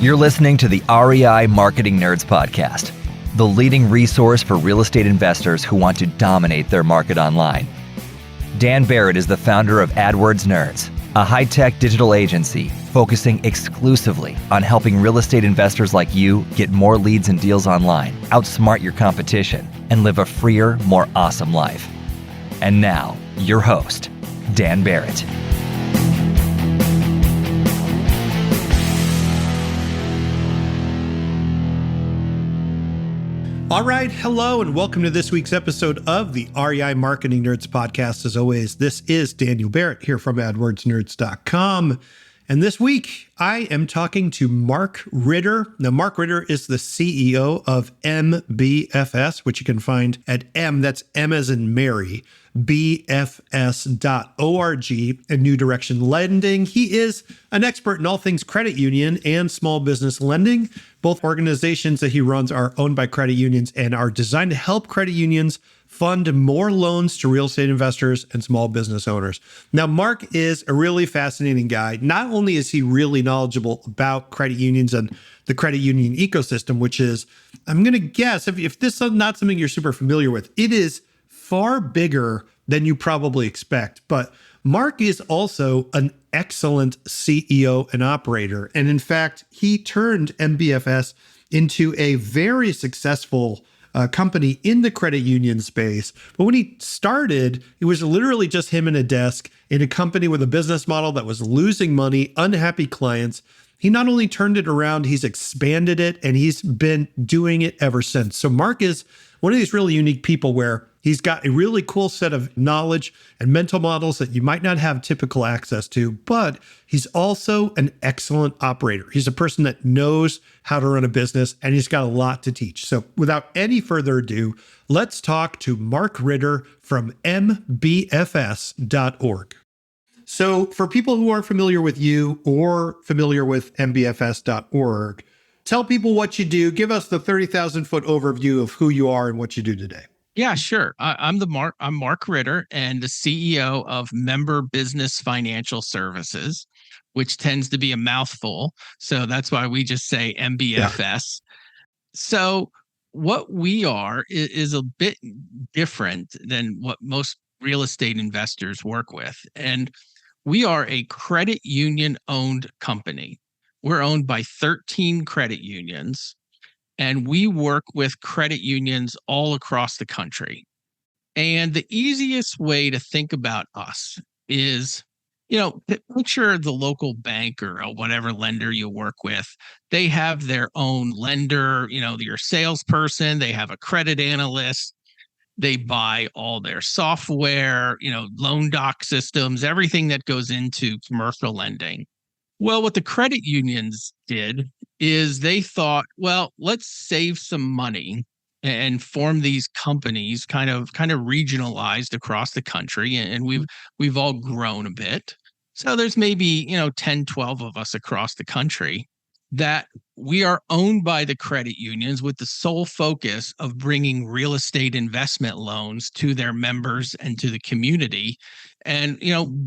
You're listening to the REI Marketing Nerds podcast, the leading resource for real estate investors who want to dominate their market online. Dan Barrett is the founder of AdWords Nerds, a high-tech digital agency focusing exclusively on helping real estate investors like you get more leads and deals online, outsmart your competition, and live a freer, more awesome life. And now, your host, Dan Barrett. All right, hello, and welcome to this week's episode of the REI Marketing Nerds podcast. As always, this is Daniel Barrett here from AdWordsNerds.com. And this week, I am talking to Mark Ritter. Now, Mark Ritter is the CEO of MBFS, which you can find at that's M as in Mary, bfs.org, and New Direction Lending. He is an expert in all things credit union and small business lending. Both organizations that he runs are owned by credit unions and are designed to help credit unions fund more loans to real estate investors and small business owners. Now, Mark is a really fascinating guy. Not only is he really knowledgeable about credit unions and the credit union ecosystem, which is, I'm going to guess, if this is not something you're super familiar with, it is far bigger than you probably expect. But Mark is also an excellent CEO and operator. And in fact, he turned MBFS into a very successful company in the credit union space. But when he started, it was literally just him and a desk in a company with a business model that was losing money, unhappy clients. He not only turned it around, he's expanded it, and he's been doing it ever since. So Mark is one of these really unique people where he's got a really cool set of knowledge and mental models that you might not have typical access to, but he's also an excellent operator. He's a person that knows how to run a business, and he's got a lot to teach. So without any further ado, let's talk to Mark Ritter from mbfs.org. So for people who aren't familiar with you or familiar with mbfs.org, tell people what you do. Give us the 30,000-foot overview of who you are and what you do today. Yeah, sure. I'm Mark Ritter, and the CEO of Member Business Financial Services, which tends to be a mouthful. So that's why we just say MBFS. Yeah. So what we are is a bit different than what most real estate investors work with. And we are a credit union-owned company. We're owned by 13 credit unions. And we work with credit unions all across the country. And the easiest way to think about us is, picture the local bank or whatever lender you work with. They have their own lender, your salesperson, they have a credit analyst, they buy all their software, loan doc systems, everything that goes into commercial lending. Well, what the credit unions did is they thought, well, let's save some money and form these companies kind of regionalized across the country. And we've all grown a bit. So there's maybe, 10, 12 of us across the country that we are owned by the credit unions with the sole focus of bringing real estate investment loans to their members and to the community. And,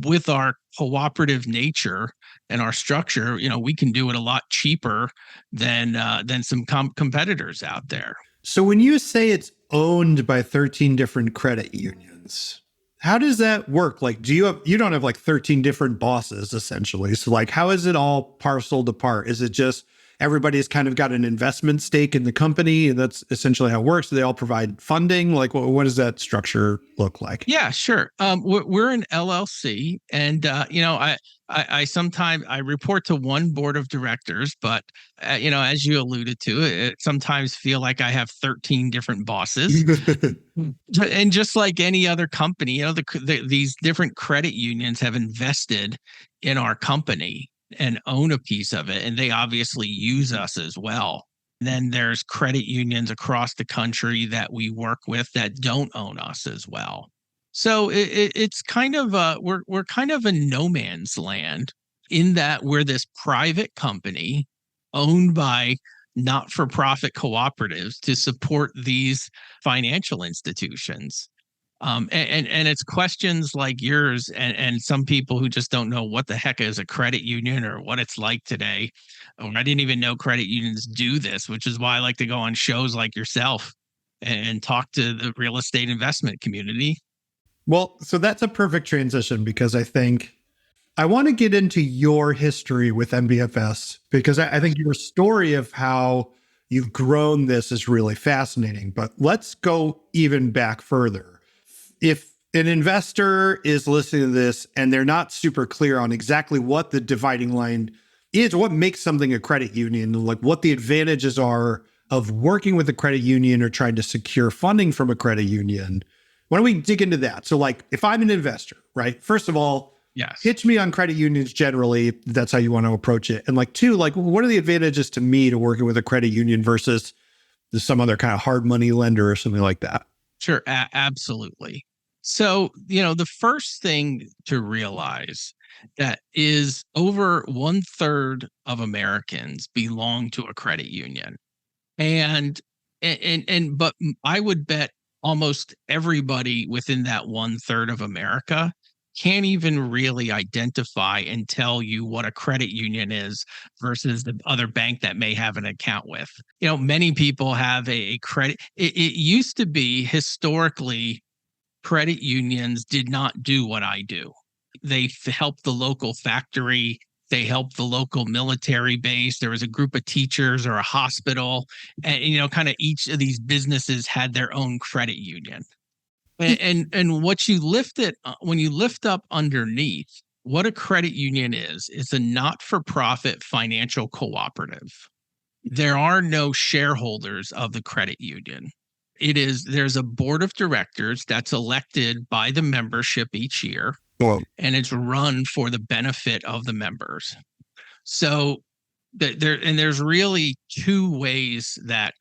with our cooperative nature and our structure, we can do it a lot cheaper than some competitors out there. So when you say it's owned by 13 different credit unions, how does that work? Like, you don't have like 13 different bosses essentially. So like, how is it all parceled apart? Is it just everybody's kind of got an investment stake in the company, and that's essentially how it works? Do they all provide funding? Like, what does that structure look like? Yeah, sure. We're an LLC, and I sometimes report to one board of directors, but as you alluded to, it sometimes feel like I have 13 different bosses. And just like any other company, these different credit unions have invested in our company and own a piece of it, and they obviously use us as well. Then there's credit unions across the country that we work with that don't own us as well. So it's kind of we're kind of a no man's land in that we're this private company owned by not-for-profit cooperatives to support these financial institutions. And it's questions like yours and some people who just don't know what the heck is a credit union or what it's like today. Or I didn't even know credit unions do this, which is why I like to go on shows like yourself and talk to the real estate investment community. Well, so that's a perfect transition because I think I want to get into your history with MBFS because I think your story of how you've grown this is really fascinating. But let's go even back further. If an investor is listening to this and they're not super clear on exactly what the dividing line is, what makes something a credit union, like what the advantages are of working with a credit union or trying to secure funding from a credit union, why don't we dig into that? So like if I'm an investor, right? First of all, Yes. pitch me on credit unions generally. That's how you want to approach it. And like two, like what are the advantages to me to working with a credit union versus some other kind of hard money lender or something like that? Sure, absolutely. So, the first thing to realize that is over 1/3 of Americans belong to a credit union. But I would bet almost everybody within that 1/3 of America can't even really identify and tell you what a credit union is versus the other bank that may have an account with. Many people have a credit. It used to be historically, credit unions did not do what I do. They helped the local factory. They helped the local military base. There was a group of teachers or a hospital. And, kind of each of these businesses had their own credit union. And what you lift it, when you lift up underneath, what a credit union is a not-for-profit financial cooperative. There are no shareholders of the credit union. There's a board of directors that's elected by the membership each year, and it's run for the benefit of the members. So there's really two ways that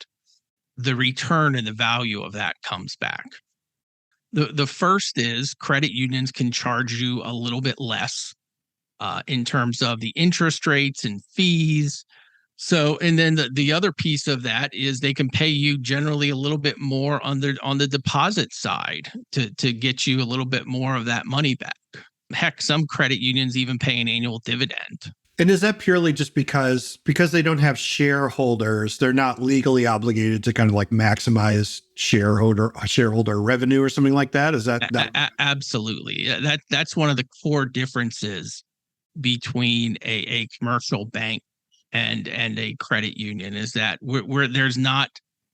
the return and the value of that comes back. The first is credit unions can charge you a little bit less in terms of the interest rates and fees. So, and then the other piece of that is they can pay you generally a little bit more on the deposit side to get you a little bit more of that money back. Heck, some credit unions even pay an annual dividend. And is that purely just because they don't have shareholders, they're not legally obligated to kind of like maximize shareholder revenue or something like that? Is that Absolutely. That's one of the core differences between a commercial bank and a credit union is that we're there's not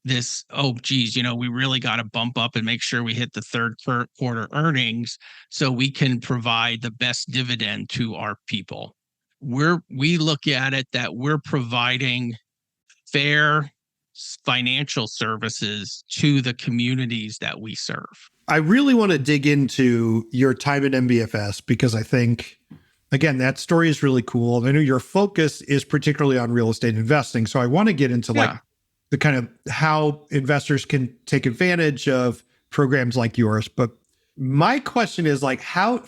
this, oh geez, we really got to bump up and make sure we hit the third quarter earnings so we can provide the best dividend to our people. We look at it that we're providing fair financial services to the communities that we serve. I really want to dig into your time at MBFS because I think, again, that story is really cool. I know your focus is particularly on real estate investing. So I want to get into like the kind of how investors can take advantage of programs like yours. But my question is like,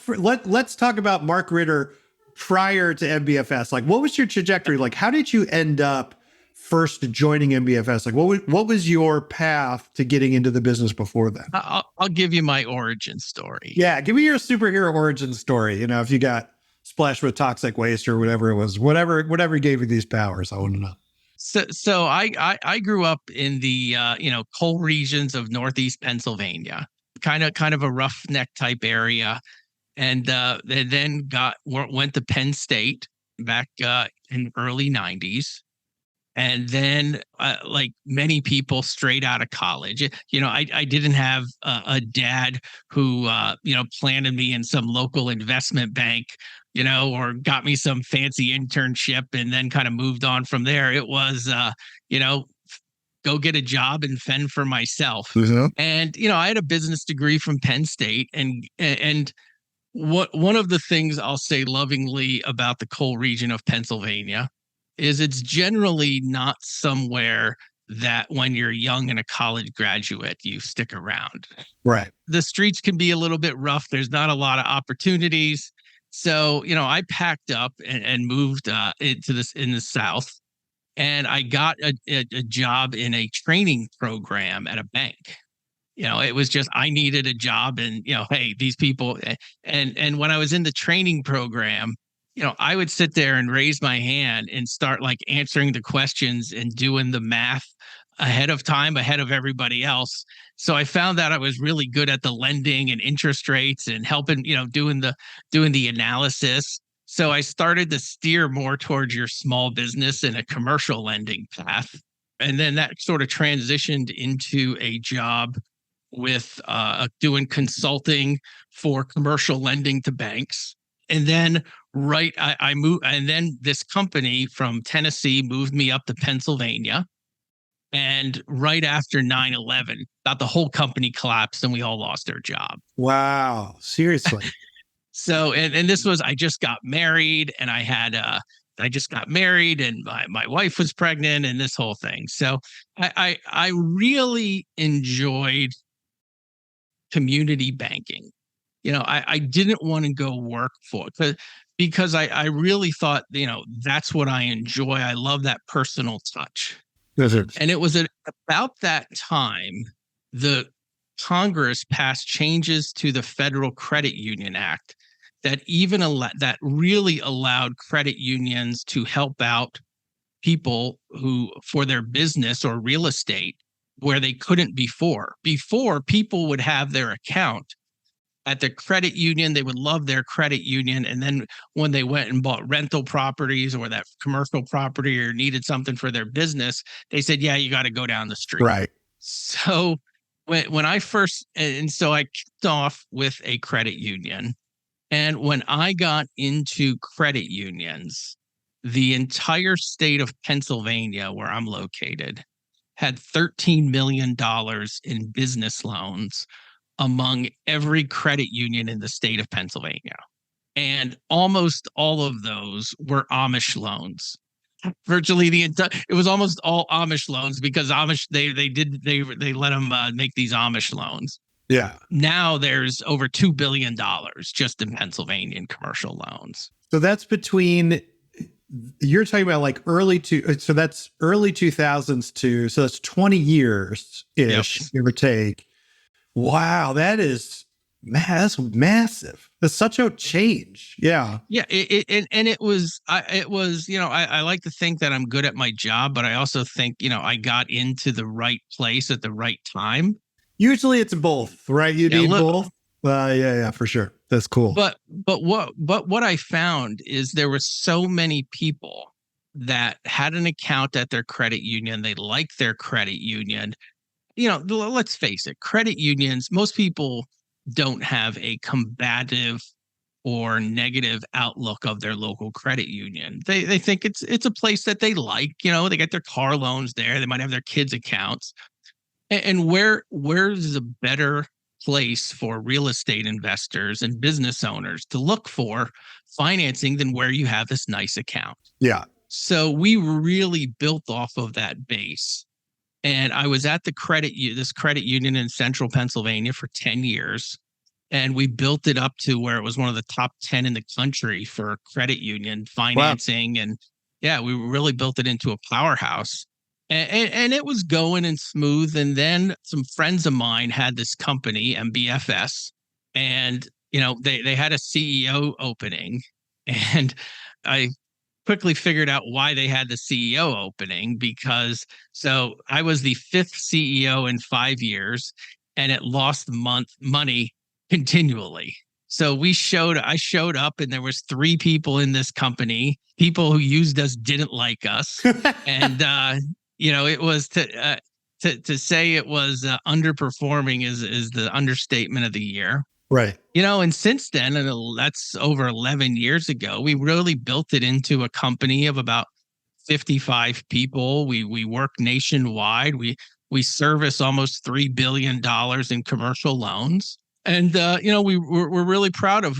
let's talk about Mark Ritter prior to MBFS. Like, what was your trajectory? Like, how did you end up first joining MBFS? Like, what was your path to getting into the business before then? I'll give you my origin story. Yeah, give me your superhero origin story. If you got splashed with toxic waste or whatever it was, whatever gave you these powers, I want to know. So I grew up in the coal regions of Northeast Pennsylvania, kind of a roughneck type area. And they then went to Penn State back in early 90s. And then like many people straight out of college, I didn't have a dad who, planted me in some local investment bank, or got me some fancy internship and then kind of moved on from there. It was, go get a job and fend for myself. Mm-hmm. And, I had a business degree from Penn State and one of the things I'll say lovingly about the coal region of Pennsylvania is it's generally not somewhere that when you're young and a college graduate, you stick around. Right. The streets can be a little bit rough. There's not a lot of opportunities. So, I packed up and moved into in the South, and I got a job in a training program at a bank. It was just, I needed a job, and, hey, these people, and when I was in the training program, I would sit there and raise my hand and start like answering the questions and doing the math ahead of time, ahead of everybody else. So I found that I was really good at the lending and interest rates and helping, doing the analysis. So I started to steer more towards your small business and a commercial lending path. And then that sort of transitioned into a job with doing consulting for commercial lending to banks. And then I moved, and then this company from Tennessee moved me up to Pennsylvania. And right after 9/11, about the whole company collapsed and we all lost our job. Wow. Seriously. So, and this was, I just got married, and I just got married, and my wife was pregnant, and this whole thing. So I really enjoyed community banking. I didn't want to go work for it because I really thought, that's what I enjoy. I love that personal touch. And it was about that time, the Congress passed changes to the Federal Credit Union Act that that really allowed credit unions to help out people who, for their business or real estate, where they couldn't before. Before, people would have their account at the credit union. They would love their credit union. And then when they went and bought rental properties or that commercial property or needed something for their business, they said, yeah, you got to go down the street. Right. So when I first, and so I kicked off with a credit union. And when I got into credit unions, the entire state of Pennsylvania, where I'm located, had $13 million in business loans among every credit union in the state of Pennsylvania. And almost all of those were Amish loans. Virtually it was almost all Amish loans, because Amish, they let them make these Amish loans. Yeah. Now there's over $2 billion just in Pennsylvania in commercial loans. So that's between, you're talking about like so that's early 2000s to, so that's 20 years ish, Yep. give or take. Wow. That's massive. That's such a change. Yeah. Yeah. It was, I like to think that I'm good at my job, but I also think, I got into the right place at the right time. Usually it's both, right? You need both. Yeah, for sure. That's cool. But what I found is there were so many people that had an account at their credit union. They liked their credit union. Let's face it, credit unions, most people don't have a combative or negative outlook of their local credit union. They think it's a place that they like. They get their car loans there. They might have their kids' accounts. And where's a better place for real estate investors and business owners to look for financing than where you have this nice account? Yeah. So we really built off of that base. And I was at this credit union in central Pennsylvania for 10 years. And we built it up to where it was one of the top 10 in the country for credit union financing. Wow. And yeah, we really built it into a powerhouse. And it was going and smooth. And then some friends of mine had this company, MBFS, and, they had a CEO opening. And I quickly figured out why they had the CEO opening, because so I was the 5th CEO in 5 years, and it lost money continually. So I showed up, and there was 3 people in this company. People who used us didn't like us. And, it was to say it was underperforming is the understatement of the year. Right. And since then, and that's over 11 years ago, we really built it into a company of about 55 people. We work nationwide. We service almost $3 billion in commercial loans. And, we're really proud of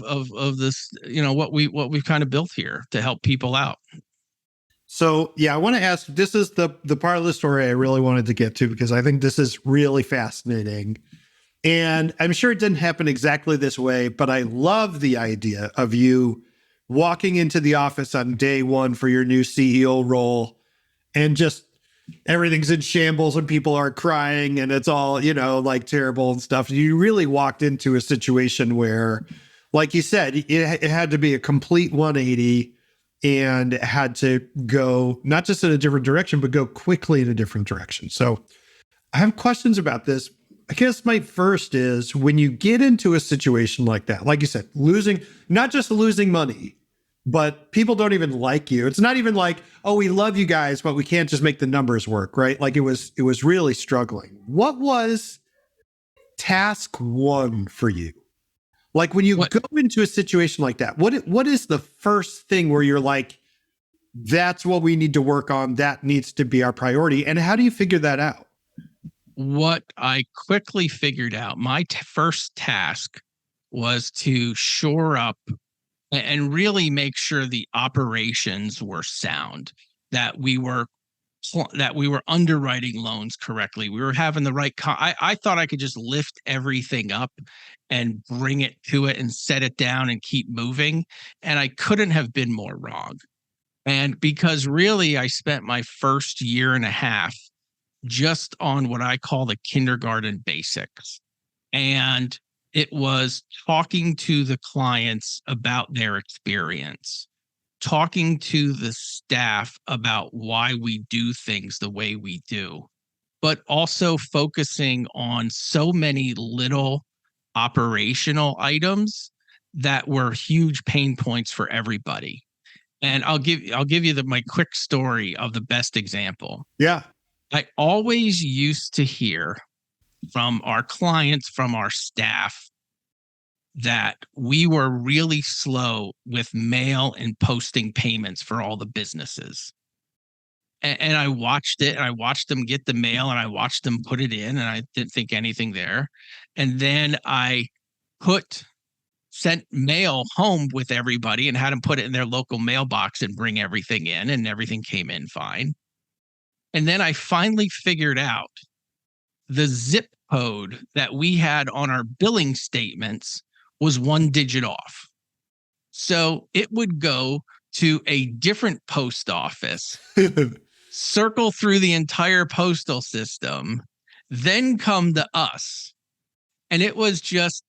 this, what we've kind of built here to help people out. So, yeah, I want to ask, this is the part of the story I really wanted to get to, because I think this is really fascinating. And I'm sure it didn't happen exactly this way, but I love the idea of you walking into the office on day one for your new CEO role and just everything's in shambles and people are crying and it's all, like terrible and stuff. You really walked into a situation where, like you said, it had to be a complete 180 and it had to go not just in a different direction, but go quickly in a different direction. So I have questions about this. I guess my first is when you get into a situation like that, like you said, not just losing money, but people don't even like you. It's not even like, oh, we love you guys, but we can't just make the numbers work, right? Like it was really struggling. What was task one for you? Like when you go into a situation like that, what is the first thing where you're like, that's what we need to work on. That needs to be our priority. And how do you figure that out? What I quickly figured out, my first task was to shore up and really make sure the operations were sound, that we were underwriting loans correctly. We were having the right. I thought I could just lift everything up and bring it to it and set it down and keep moving. And I couldn't have been more wrong. And because really I spent my first year and a half just on what I call the kindergarten basics. And it was talking to the clients about their experience, talking to the staff about why we do things the way we do, but also focusing on so many little operational items that were huge pain points for everybody. And I'll give you my quick story of the best example. Yeah. I always used to hear from our clients, from our staff, that we were really slow with mail and posting payments for all the businesses. And I watched it, and I watched them get the mail, and I watched them put it in, and I didn't think anything there. And then I sent mail home with everybody and had them put it in their local mailbox and bring everything in, and everything came in fine. And then I finally figured out the zip code that we had on our billing statements was 1 digit off. So it would go to a different post office, circle through the entire postal system, then come to us. And it was just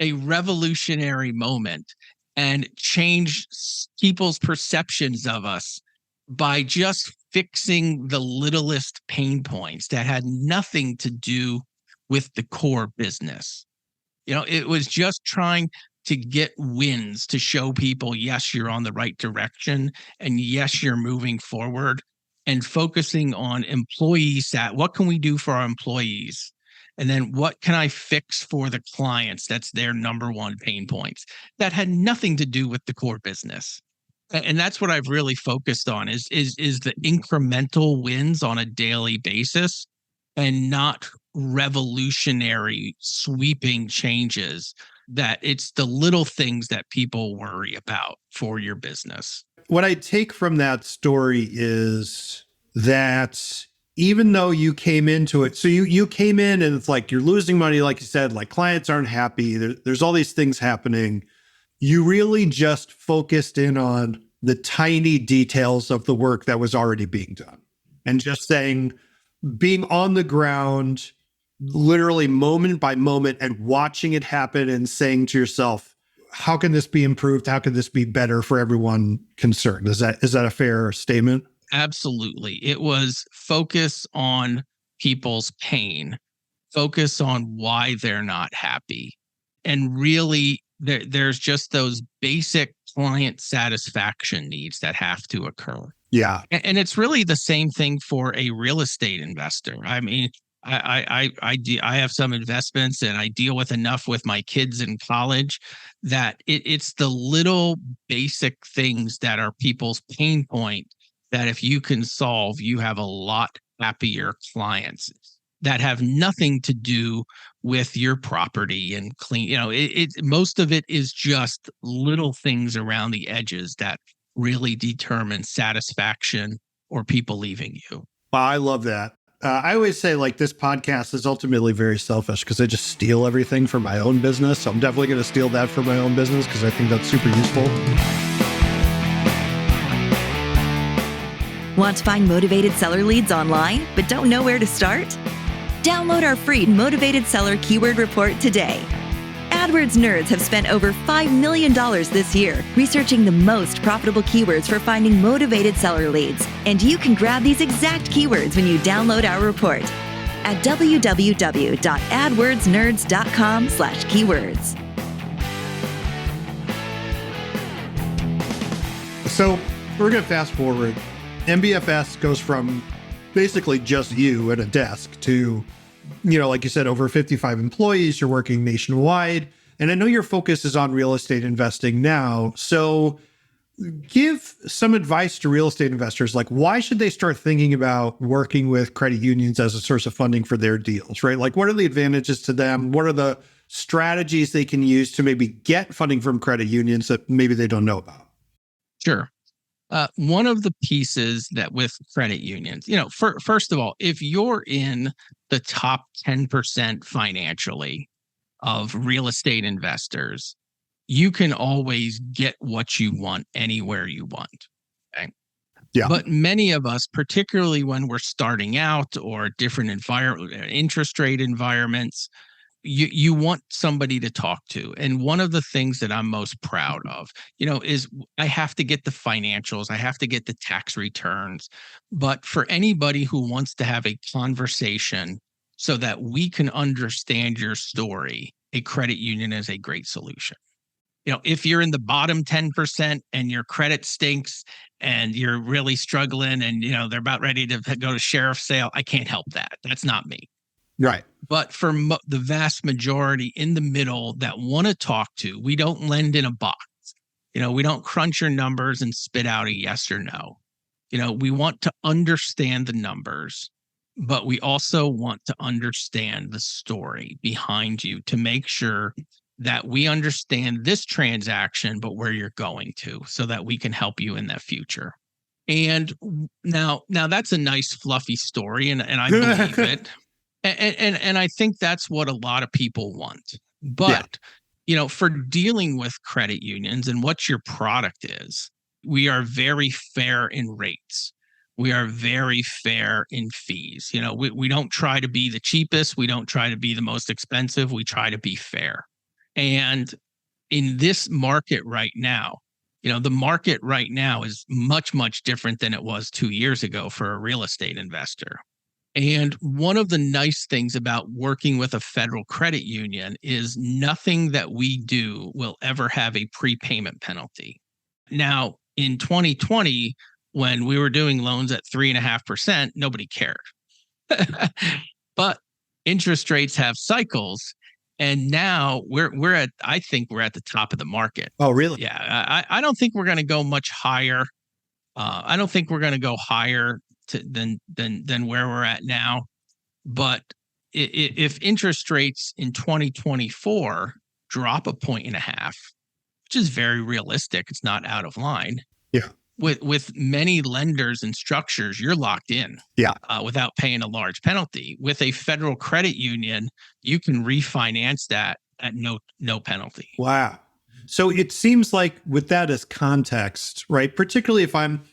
a revolutionary moment and changed people's perceptions of us by just fixing the littlest pain points that had nothing to do with the core business. It was just trying to get wins to show people, yes, you're on the right direction, and yes, you're moving forward, and focusing on employees. What can we do for our employees? And then what can I fix for the clients? That's their number one pain points. That had nothing to do with the core business. And that's what I've really focused on is the incremental wins on a daily basis, and not revolutionary sweeping changes. That it's the little things that people worry about for your business. What I take from that story is that even though you came into it, so you came in and it's like you're losing money, like you said, like clients aren't happy. There's all these things happening. You really just focused in on the tiny details of the work that was already being done, and just being on the ground, literally moment by moment, and watching it happen and saying to yourself, how can this be improved? How can this be better for everyone concerned? Is that a fair statement? Absolutely. It was focus on people's pain, focus on why they're not happy. And really, there's just those basic client satisfaction needs that have to occur. Yeah. And it's really the same thing for a real estate investor. I mean, I have some investments, and I deal with enough with my kids in college that it's the little basic things that are people's pain point that if you can solve, you have a lot happier clients that have nothing to do with your property and clean. Most of it is just little things around the edges that really determine satisfaction or people leaving you. Well, I love that. I always say, like, this podcast is ultimately very selfish because I just steal everything from my own business. So I'm definitely going to steal that from my own business because I think that's super useful. Want to find motivated seller leads online, but don't know where to start? Download our free Motivated Seller Keyword Report today. AdWords nerds have spent over $5 million this year researching the most profitable keywords for finding motivated seller leads. And you can grab these exact keywords when you download our report at www.adwordsnerds.com/keywords. So we're going to fast forward. MBFS goes from basically just you at a desk to, like you said, over 55 employees. You're working nationwide. And I know your focus is on real estate investing now. So give some advice to real estate investors. Like, why should they start thinking about working with credit unions as a source of funding for their deals, right? Like, what are the advantages to them? What are the strategies they can use to maybe get funding from credit unions that maybe they don't know about? Sure. One of the pieces that with credit unions, first of all, if you're in the top 10% financially of real estate investors, you can always get what you want anywhere you want. Okay. Yeah. But many of us, particularly when we're starting out or different interest rate environments, you want somebody to talk to. And one of the things that I'm most proud of, is I have to get the financials, I have to get the tax returns. But for anybody who wants to have a conversation so that we can understand your story, a credit union is a great solution. If you're in the bottom 10% and your credit stinks and you're really struggling and, they're about ready to go to sheriff's sale, I can't help that. That's not me. Right. But for the vast majority in the middle that want to talk to, we don't lend in a box. We don't crunch your numbers and spit out a yes or no. We want to understand the numbers, but we also want to understand the story behind you to make sure that we understand this transaction, but where you're going to, so that we can help you in that future. And now that's a nice fluffy story, and I believe it. And I think that's what a lot of people want. But, for dealing with credit unions and what your product is, we are very fair in rates. We are very fair in fees. We don't try to be the cheapest. We don't try to be the most expensive. We try to be fair. And in this market right now, the market right now is much, much different than it was 2 years ago for a real estate investor. And one of the nice things about working with a federal credit union is nothing that we do will ever have a prepayment penalty. Now, in 2020, when we were doing loans at 3.5%, nobody cared. But interest rates have cycles. And now I think we're at the top of the market. Oh, really? Yeah. I don't think we're going to go much higher. I don't think we're going to go higher than where we're at now. But if interest rates in 2024 drop 1.5 points, which is very realistic, it's not out of line. Yeah. With many lenders and structures, you're locked in. Yeah. Without paying a large penalty. With a federal credit union, you can refinance that at no penalty. Wow. So it seems like with that as context, right? Particularly if I'm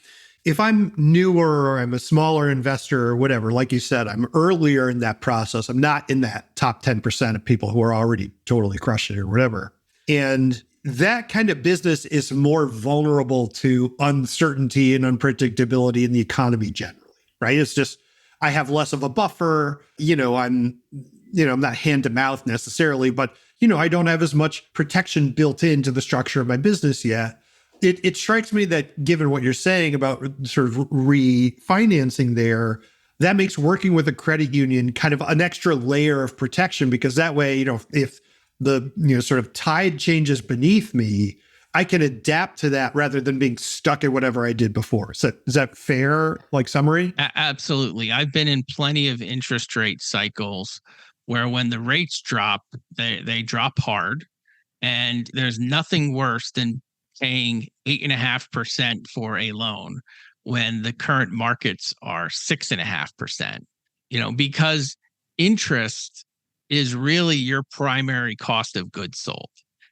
newer or I'm a smaller investor or whatever, like you said, I'm earlier in that process. I'm not in that top 10% of people who are already totally crushing it or whatever. And that kind of business is more vulnerable to uncertainty and unpredictability in the economy generally, right? It's just, I have less of a buffer, I'm not hand to mouth necessarily, but, I don't have as much protection built into the structure of my business yet. It strikes me that given what you're saying about sort of refinancing there, that makes working with a credit union kind of an extra layer of protection, because that way, if the sort of tide changes beneath me, I can adapt to that rather than being stuck at whatever I did before. So is that fair, summary? Absolutely. I've been in plenty of interest rate cycles where when the rates drop, they drop hard, and there's nothing worse than paying 8.5% for a loan when the current markets are 6.5%, because interest is really your primary cost of goods sold.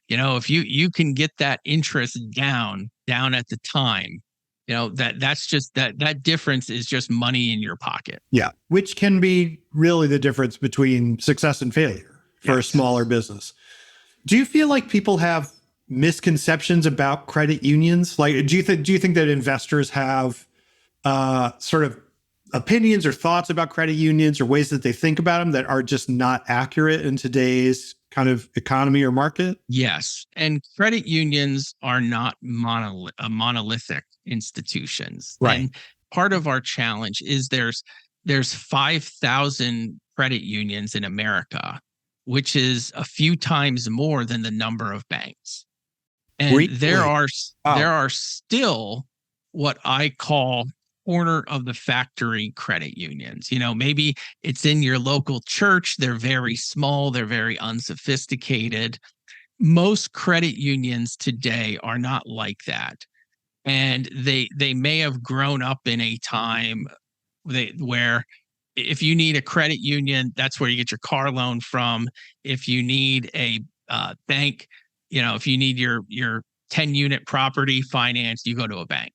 If you can get that interest down at the time, That's just that difference is just money in your pocket. Yeah. Which can be really the difference between success and failure for a smaller business. Do you feel like people have misconceptions about credit unions? Like, do you think that investors have sort of opinions or thoughts about credit unions or ways that they think about them that are just not accurate in today's kind of economy or market? Yes. And credit unions are not monolithic institutions. Right. And part of our challenge is there's 5,000 credit unions in America, which is a few times more than the number of banks. And Really? there are still what I call corner of the factory credit unions. Maybe it's in your local church. They're very small. They're very unsophisticated. Most credit unions today are not like that. And they may have grown up in a time where if you need a credit union, that's where you get your car loan from. If you need a bank, if you need your 10-unit property financed, you go to a bank.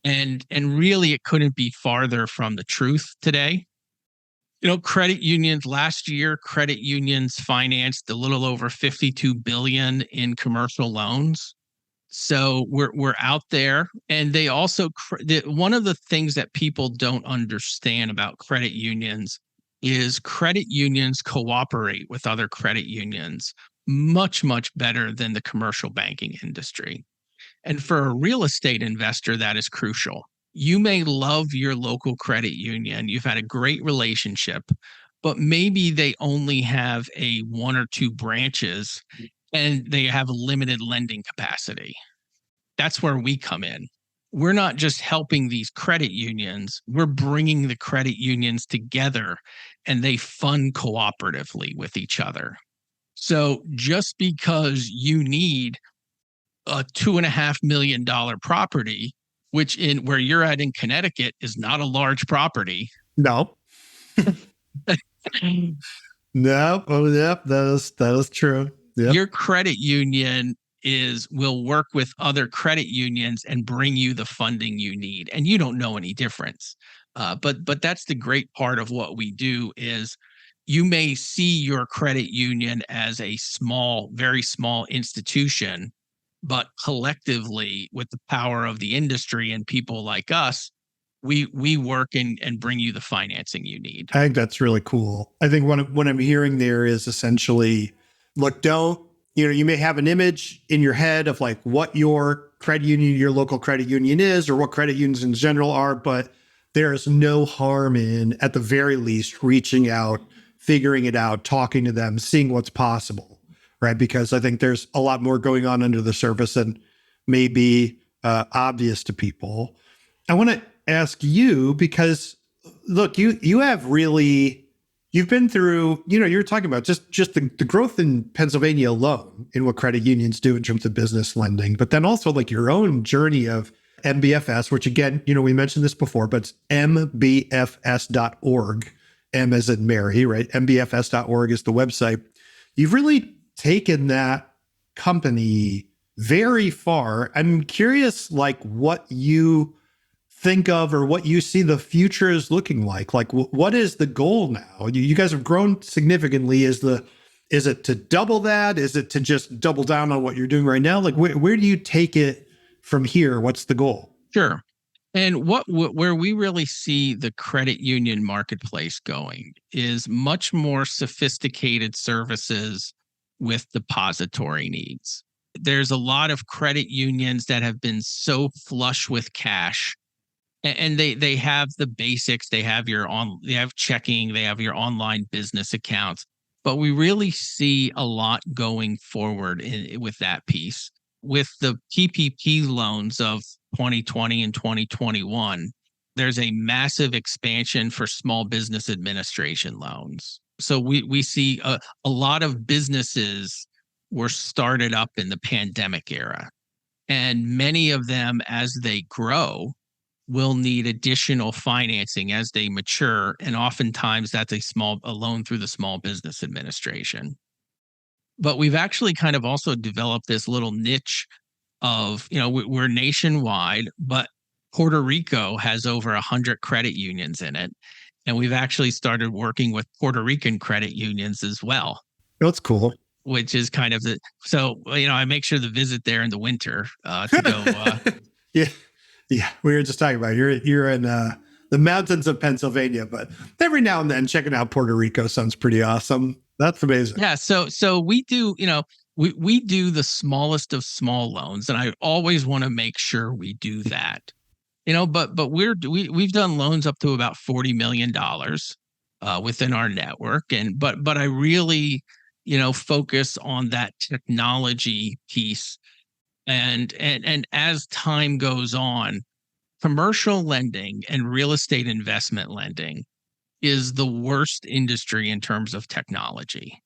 And really, it couldn't be farther from the truth today. Credit unions last year, credit unions financed a little over $52 billion in commercial loans. So we're out there, and they also one of the things that people don't understand about credit unions is credit unions cooperate with other credit unions much, much better than the commercial banking industry. And for a real estate investor, that is crucial. You may love your local credit union. You've had a great relationship, but maybe they only have 1 or 2 branches and they have limited lending capacity. That's where we come in. We're not just helping these credit unions. We're bringing the credit unions together, and they fund cooperatively with each other. So just because you need a $2.5 million property, which where you're at in Connecticut is not a large property. No. No. Oh, yeah, that is true. Yep. Your credit union will work with other credit unions and bring you the funding you need, and you don't know any difference. But that's the great part of what we do is you may see your credit union as a small, very small institution, but collectively, with the power of the industry and people like us, we work and bring you the financing you need. I think that's really cool. I think what I'm hearing there is essentially, look, you may have an image in your head of like what your credit union, your local credit union is, or what credit unions in general are, but there is no harm in, at the very least, reaching out, figuring it out, talking to them, seeing what's possible. Right, because I think there's a lot more going on under the surface than may be obvious to people. I want to ask you because, look, you've been through, you're talking about just the growth in Pennsylvania alone in what credit unions do in terms of business lending, but then also like your own journey of MBFS, which again, we mentioned this before, but it's mbfs.org, M as in Mary, right? mbfs.org is the website. You've really taken that company very far. I'm curious, like, what you think of or what you see the future is looking like. Like, what is the goal now? You guys have grown significantly. Is it to double that? Is it to just double down on what you're doing right now? Like, where do you take it from here? What's the goal? Sure. And where we really see the credit union marketplace going is much more sophisticated services with depository needs. There's a lot of credit unions that have been so flush with cash, and they have the basics. They have they have checking, they have your online business accounts, but we really see a lot going forward with that piece. With the PPP loans of 2020 and 2021, there's a massive expansion for small business administration loans. So we see a lot of businesses were started up in the pandemic era, and many of them, as they grow, will need additional financing as they mature. And oftentimes that's a loan through the Small Business Administration. But we've actually kind of also developed this little niche of, we're nationwide, but Puerto Rico has over 100 credit unions in it. And we've actually started working with Puerto Rican credit unions as well. That's cool. Which is kind of I make sure to visit there in the winter to go. Yeah. We were just talking about you're in the mountains of Pennsylvania, but every now and then checking out Puerto Rico sounds pretty awesome. That's amazing. Yeah. So we do, we do the smallest of small loans, and I always want to make sure we do that. But we've done loans up to about $40 million within our network, but I really focus on that technology piece, and as time goes on, commercial lending and real estate investment lending is the worst industry in terms of technology.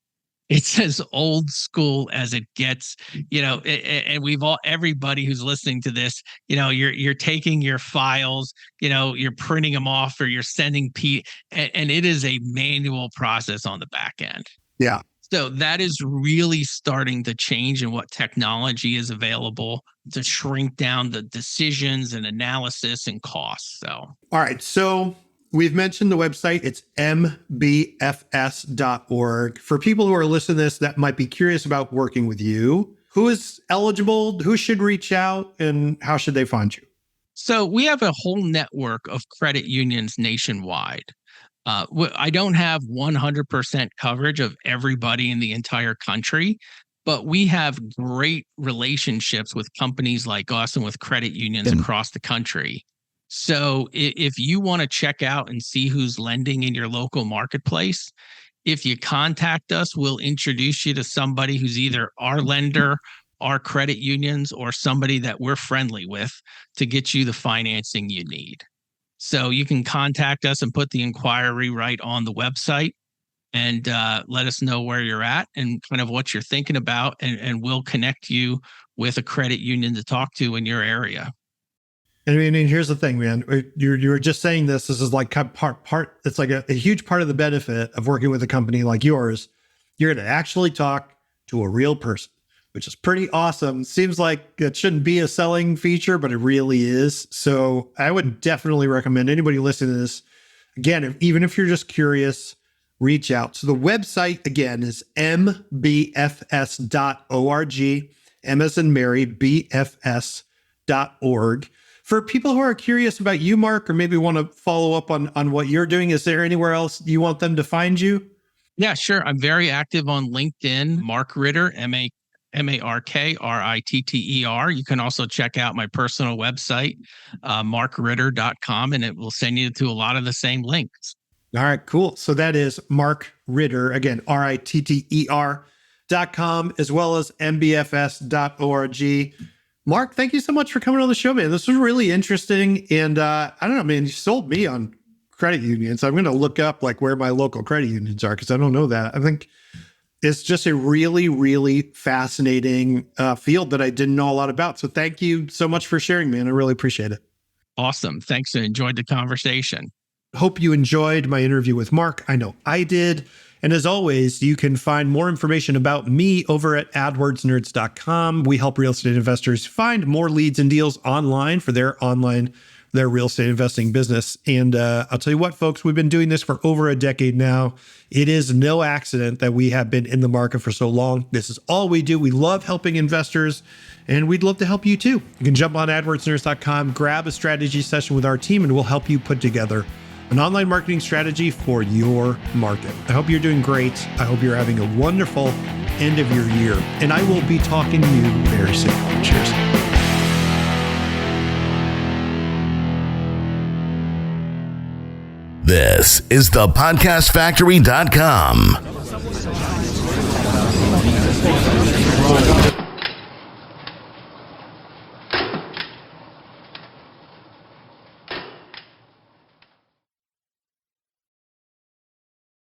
It's as old school as it gets, and everybody who's listening to this, you're taking your files, you're printing them off, or you're sending and it is a manual process on the back end. Yeah. So that is really starting to change in what technology is available to shrink down the decisions and analysis and costs. So, all right. So we've mentioned the website. It's mbfs.org. For people who are listening to this that might be curious about working with you, who is eligible, who should reach out, and how should they find you? So we have a whole network of credit unions nationwide. I don't have 100% coverage of everybody in the entire country, but we have great relationships with companies like us and with credit unions across the country. So if you want to check out and see who's lending in your local marketplace, if you contact us, we'll introduce you to somebody who's either our lender, our credit unions, or somebody that we're friendly with to get you the financing you need. So you can contact us and put the inquiry right on the website, and let us know where you're at and kind of what you're thinking about, and we'll connect you with a credit union to talk to in your area. I mean, here's the thing, man. You were just saying this is like part. It's like a huge part of the benefit of working with a company like yours. You're going to actually talk to a real person, which is pretty awesome. Seems like it shouldn't be a selling feature, but it really is. So I would definitely recommend anybody listening to this, again, even if you're just curious, reach out. So the website, again, is mbfs.org, M as in Mary, bfs.org. For people who are curious about you, Mark, or maybe want to follow up on what you're doing, is there anywhere else you want them to find you? Yeah, sure. I'm very active on LinkedIn, Mark Ritter, MarkRitter. You can also check out my personal website, markritter.com, and it will send you to a lot of the same links. All right, cool. So that is Mark Ritter, again, RITTER.com, as well as mbfs.org. Mark, thank you so much for coming on the show, man. This was really interesting. And I don't know, man, you sold me on credit unions. I'm going to look up like where my local credit unions are, because I don't know that. I think it's just a really, really fascinating field that I didn't know a lot about. So thank you so much for sharing, man. I really appreciate it. Awesome. Thanks. I enjoyed the conversation. Hope you enjoyed my interview with Mark. I know I did. And as always, you can find more information about me over at AdWordsNerds.com. We help real estate investors find more leads and deals online for their real estate investing business. And I'll tell you what, folks, we've been doing this for over a decade now. It is no accident that we have been in the market for so long. This is all we do. We love helping investors, and we'd love to help you too. You can jump on AdWordsNerds.com, grab a strategy session with our team, and we'll help you put together an online marketing strategy for your market. I hope you're doing great. I hope you're having a wonderful end of your year. And I will be talking to you very soon. Cheers. This is thepodcastfactory.com.